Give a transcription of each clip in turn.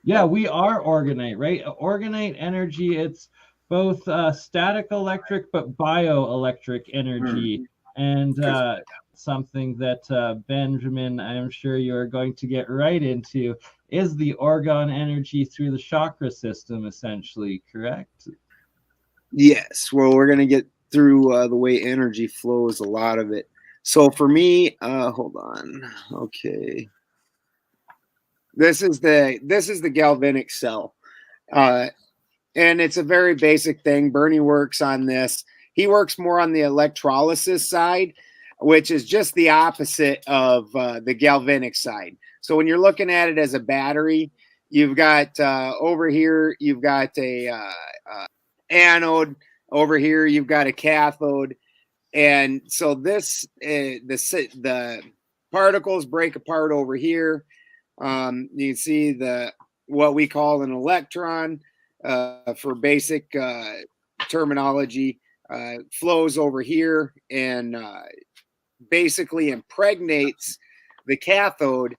Yeah, we are orgonite, right? Orgonite energy, it's both static electric but bioelectric energy. And something that Benjamin, I'm sure you're going to get right into, is the orgone energy through the chakra system, essentially, correct? Yes. Well, we're going to get through the way energy flows, a lot of it. So for me, hold on. Okay. This is the galvanic cell. And it's a very basic thing. Bernie works on this. He works more on the electrolysis side, which is just the opposite of the galvanic side. So when you're looking at it as a battery, you've got over here, you've got a anode. Over here, you've got a cathode. And so the particles break apart over here. You can see what we call an electron. For basic terminology, flows over here and basically impregnates the cathode,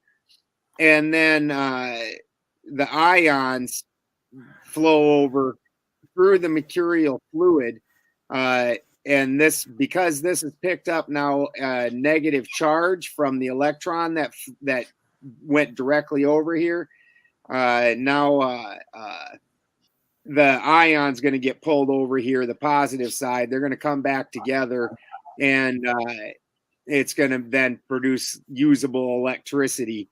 and then the ions flow over through the mercurial fluid. And because this has picked up now a negative charge from the electron that went directly over here, now the ion's going to get pulled over here, the positive side. They're going to come back together, and it's going to then produce usable electricity.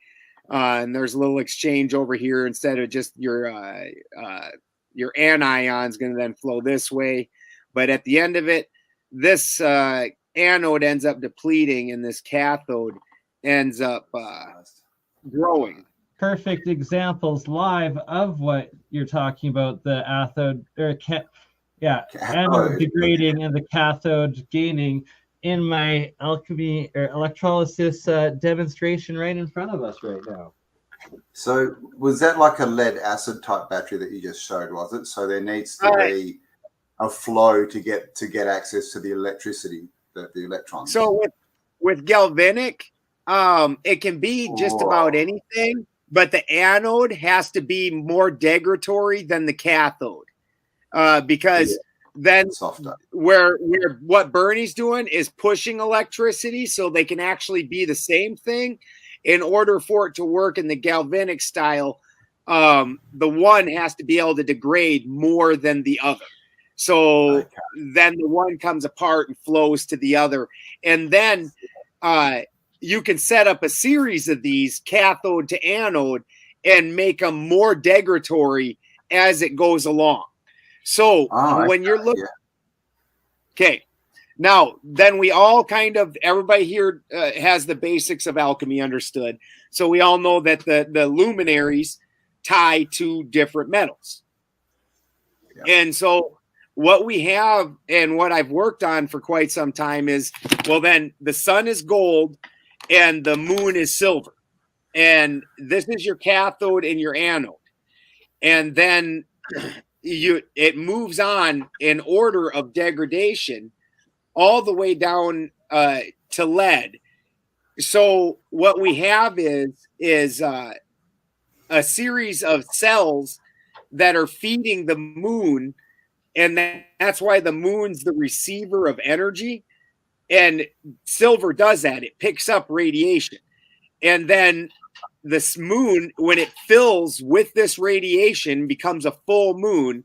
And there's a little exchange over here. Instead of just your anion's going to then flow this way. But at the end of it, this anode ends up depleting, and this cathode ends up growing. Perfect examples live of what you're talking about, the anode degrading and the cathode gaining in my alchemy or electrolysis demonstration right in front of us right now. So was that like a lead acid type battery that you just showed, was it? So there needs to be a flow to get access to the electricity, the electrons. So with galvanic, it can be just about anything. But the anode has to be more degradatory than the cathode, because then where what Bernie's doing is pushing electricity so they can actually be the same thing. In order for it to work in the galvanic style, the one has to be able to degrade more than the other. So then the one comes apart and flows to the other. And then you can set up a series of these cathode to anode and make them more degradatory as it goes along. So when you're looking, okay, now then we all everybody here has the basics of alchemy understood. So we all know that the luminaries tie to different metals. Yeah. And so what we have and what I've worked on for quite some time is, well, then the sun is gold and the moon is silver. And this is your cathode and your anode. And then it moves on in order of degradation all the way down to lead. So what we have is a series of cells that are feeding the moon. And that's why the moon's the receiver of energy. And silver does that. It picks up radiation. And then this moon, when it fills with this radiation, becomes a full moon.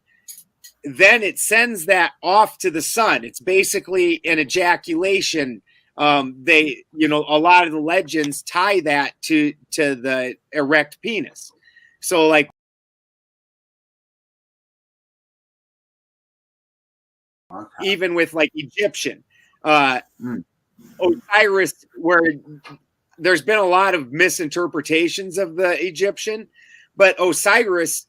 Then it sends that off to the sun. It's basically an ejaculation. A lot of the legends tie that to the erect penis. So like, even with like Egyptian, Osiris, where there's been a lot of misinterpretations of the Egyptian, but Osiris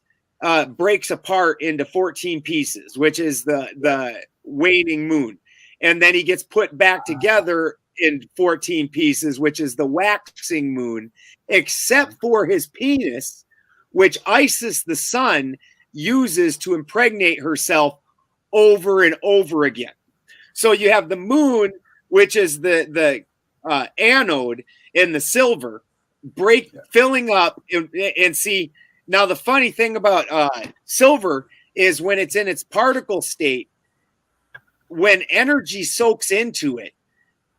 breaks apart into 14 pieces, which is the waning moon. And then he gets put back together in 14 pieces, which is the waxing moon, except for his penis, which Isis, the sun, uses to impregnate herself over and over again. So you have the moon, which is the anode in the silver, filling up, and see, Now, the funny thing about silver is when it's in its particle state, when energy soaks into it,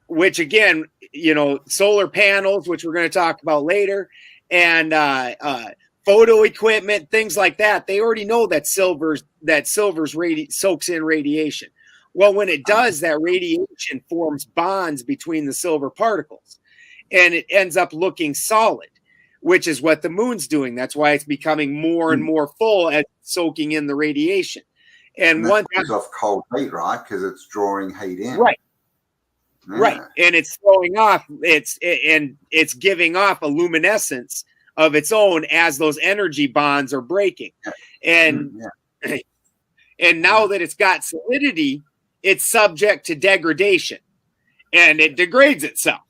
which again, you know, solar panels, which we're going to talk about later, and photo equipment, things like that, they already know that silver's soaks in radiation. Well, when it does, that radiation forms bonds between the silver particles, and it ends up looking solid, which is what the moon's doing. That's why it's becoming more and more full as it's soaking in the radiation. And that gives off cold heat, right? Because it's drawing heat in. Right. Yeah. Right. And it's throwing off, it's giving off a luminescence of its own as those energy bonds are breaking. And and now that it's got solidity, it's subject to degradation, and it degrades itself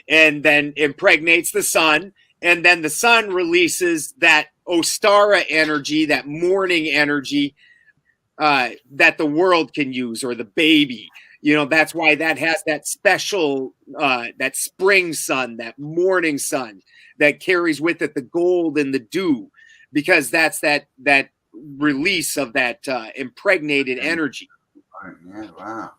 and then impregnates the sun, and then the sun releases that Ostara energy, that morning energy that the world can use, or the baby. You know, that's why that has that special, that spring sun, that morning sun that carries with it the gold and the dew, because that's that release of that impregnated energy. Yeah, wow.